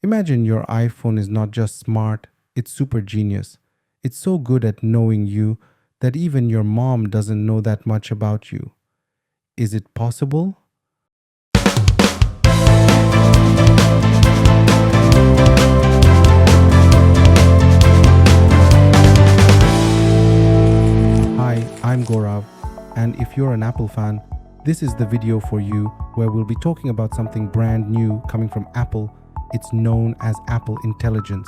Imagine your iPhone is not just smart, it's super genius. It's so good at knowing you that even your mom doesn't know that much about you. Is it possible? Hi, I'm Gaurav, and if you're an Apple fan, this is the video for you where we'll be talking about something brand new coming from Apple. It's known as Apple Intelligence.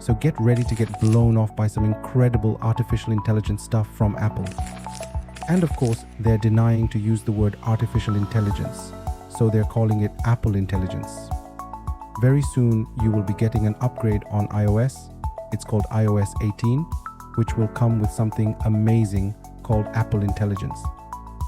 So get ready to get blown off by some incredible artificial intelligence stuff from Apple. And of course, they're denying to use the word artificial intelligence, so they're calling it Apple Intelligence. Very soon, you will be getting an upgrade on iOS. It's called iOS 18, which will come with something amazing called Apple Intelligence.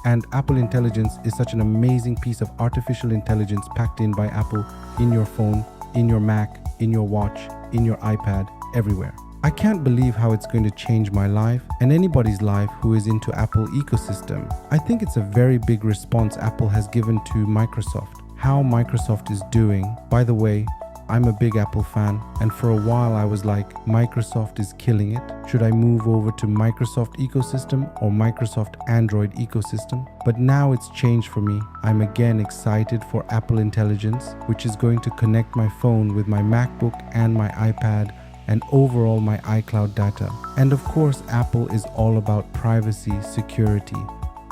And Apple Intelligence is such an amazing piece of artificial intelligence packed in by Apple in your phone, in your Mac, in your watch, in your iPad, everywhere. I can't believe how it's going to change my life and anybody's life who is into Apple ecosystem. I think it's a very big response Apple has given to Microsoft. How Microsoft is doing. By the way, I'm a big Apple fan, and for a while I was like, Microsoft is killing it. Should I move over to Microsoft ecosystem or Microsoft Android ecosystem? But now it's changed for me. I'm again excited for Apple Intelligence, which is going to connect my phone with my MacBook and my iPad and overall my iCloud data. And of course, Apple is all about privacy, security.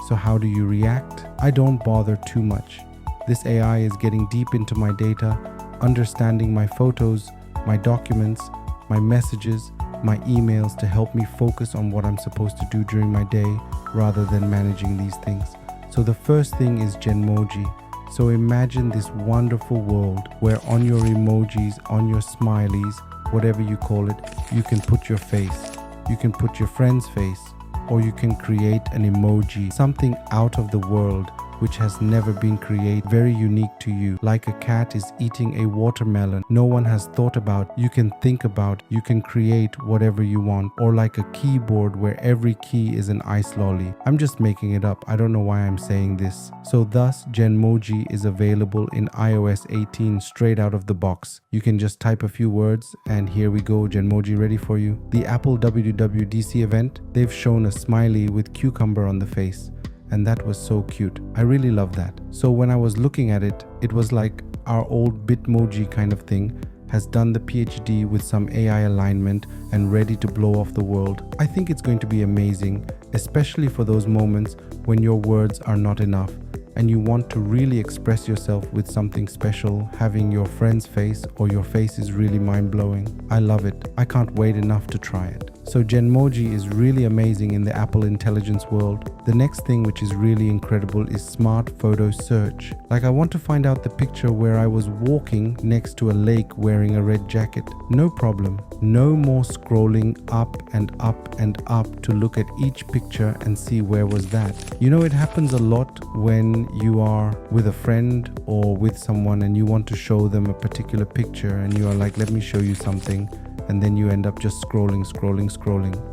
So how do you react? I don't bother too much. This AI is getting deep into my data, understanding my photos, my documents, my messages, my emails to help me focus on what I'm supposed to do during my day rather than managing these things. So the first thing is GenMoji. So imagine this wonderful world where on your emojis, on your smileys, whatever you call it, you can put your face, you can put your friend's face, or you can create an emoji, something out of the world which has never been created, very unique to you. Like a cat is eating a watermelon no one has thought about, you can think about, you can create whatever you want. Or like a keyboard where every key is an ice lolly. I'm just making it up, I don't know why I'm saying this. So thus, GenMoji is available in iOS 18 straight out of the box. You can just type a few words and here we go, GenMoji ready for you. The Apple WWDC event, they've shown a smiley with cucumber on the face. And that was so cute. I really love that. So when I was looking at it, it was like our old Bitmoji kind of thing has done the PhD with some AI alignment and ready to blow off the world. I think it's going to be amazing, especially for those moments when your words are not enough and you want to really express yourself with something special. Having your friend's face or your face is really mind-blowing. I love it. I can't wait enough to try it. So GenMoji is really amazing in the Apple Intelligence world. The next thing which is really incredible is smart photo search. Like I want to find out the picture where I was walking next to a lake wearing a red jacket. No problem. No more scrolling up and up and up to look at each picture and see where was that. You know, it happens a lot when you are with a friend or with someone and you want to show them a particular picture and you are like, let me show you something. And then you end up just scrolling.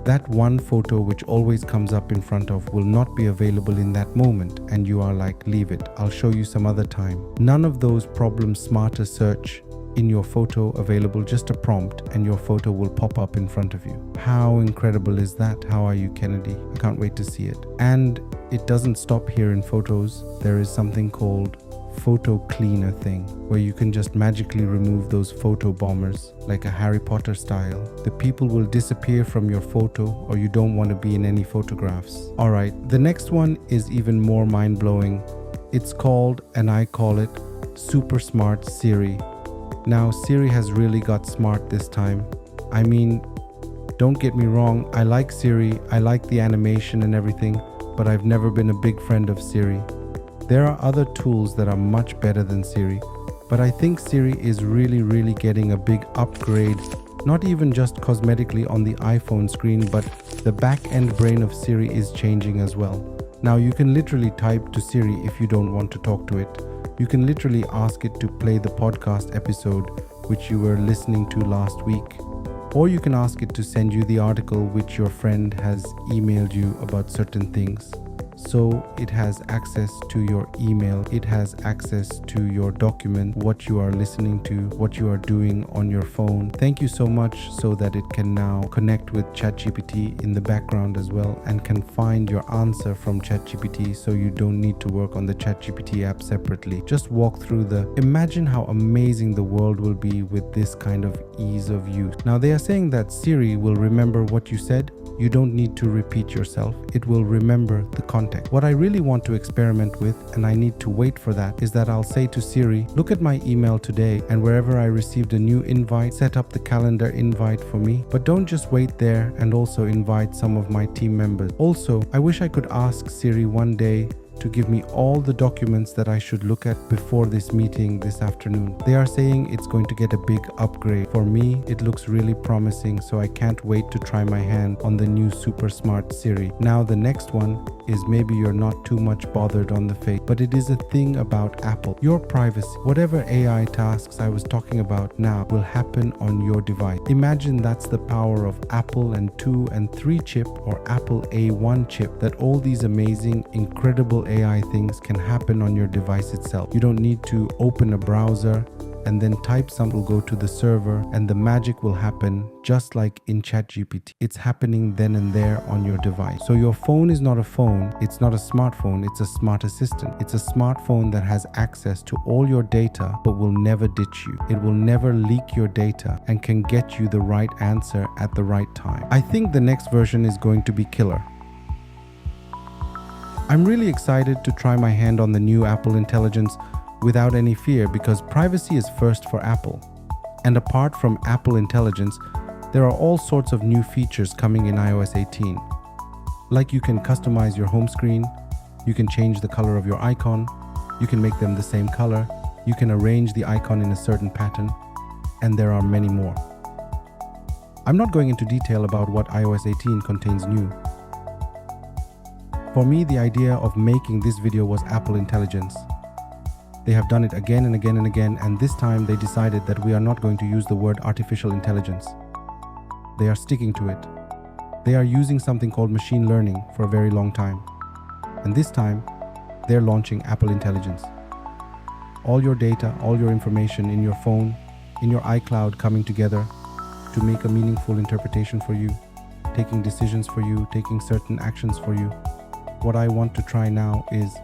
That one photo which always comes up in front of will not be available in that moment and you are like, leave it, I'll show you some other time. None of those problems. Smarter search in your photo available, just a prompt and your photo will pop up in front of you. How incredible is that? How are you, Kennedy? I can't wait to see it. And it doesn't stop here in photos. There is something called photo cleaner thing where you can just magically remove those photo bombers like a Harry Potter style. The people will disappear from your photo or you don't want to be in any photographs. Alright, the next one is even more mind-blowing. It's called, and I call it, super smart Siri. Now Siri has really got smart this time. I mean, don't get me wrong, I like Siri, I like the animation and everything, but I've never been a big friend of Siri. There are other tools that are much better than Siri, but I think Siri is really getting a big upgrade, not even just cosmetically on the iPhone screen, but the back-end brain of Siri is changing as well. Now you can literally type to Siri if you don't want to talk to it. You can literally ask it to play the podcast episode which you were listening to last week. Or you can ask it to send you the article which your friend has emailed you about certain things. So it has access to your email, it has access to your document, what you are listening to, what you are doing on your phone. Thank you so much, so that it can now connect with ChatGPT in the background as well and can find your answer from ChatGPT, so you don't need to work on the ChatGPT app separately. Just walk through imagine how amazing the world will be with this kind of ease of use. Now they are saying that Siri will remember what you said. You don't need to repeat yourself. It will remember the context. What I really want to experiment with, and I need to wait for that, is that I'll say to Siri, look at my email today, and wherever I received a new invite, set up the calendar invite for me. But don't just wait there, and also invite some of my team members. Also, I wish I could ask Siri one day to give me all the documents that I should look at before this meeting this afternoon. They are saying it's going to get a big upgrade. For me, it looks really promising, so I can't wait to try my hand on the new super smart Siri. Now the next one is, maybe you're not too much bothered on the face, but it is a thing about Apple. Your privacy. Whatever AI tasks I was talking about now will happen on your device. Imagine that's the power of Apple and 2 and 3 chip, or Apple A1 chip, that all these amazing, incredible AI things can happen on your device itself. You don't need to open a browser and then type something, will go to the server, and the magic will happen just like in ChatGPT. It's happening then and there on your device. So your phone is not a phone, it's not a smartphone, it's a smart assistant. It's a smartphone that has access to all your data but will never ditch you. It will never leak your data and can get you the right answer at the right time. I think the next version is going to be killer. I'm really excited to try my hand on the new Apple Intelligence without any fear, because privacy is first for Apple. And apart from Apple Intelligence, there are all sorts of new features coming in iOS 18. Like you can customize your home screen, you can change the color of your icon, you can make them the same color, you can arrange the icon in a certain pattern, and there are many more. I'm not going into detail about what iOS 18 contains new. For me, the idea of making this video was Apple Intelligence. They have done it again and again and again, and this time they decided that we are not going to use the word artificial intelligence. They are sticking to it. They are using something called machine learning for a very long time. And this time, they're launching Apple Intelligence. All your data, all your information in your phone, in your iCloud, coming together to make a meaningful interpretation for you, taking decisions for you, taking certain actions for you. What I want to try now is,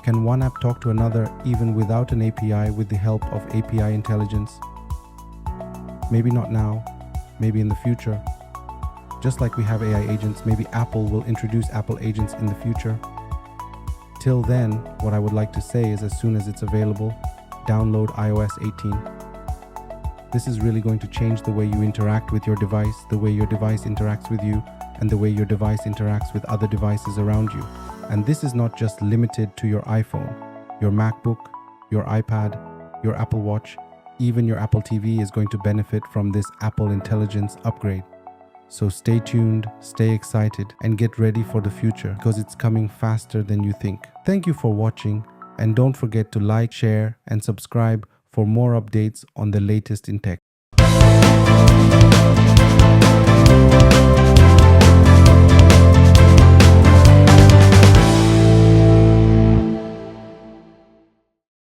can one app talk to another even without an API, with the help of API intelligence? Maybe not now, maybe in the future. Just like we have AI agents, maybe Apple will introduce Apple agents in the future. Till then, what I would like to say is, as soon as it's available, download iOS 18. This is really going to change the way you interact with your device, the way your device interacts with you, and the way your device interacts with other devices around you. And this is not just limited to your iPhone. Your MacBook, your iPad, your Apple Watch, even your Apple TV is going to benefit from this Apple Intelligence upgrade. So stay tuned, stay excited, and get ready for the future, because it's coming faster than you think. Thank you for watching, and don't forget to like, share, and subscribe for more updates on the latest in tech.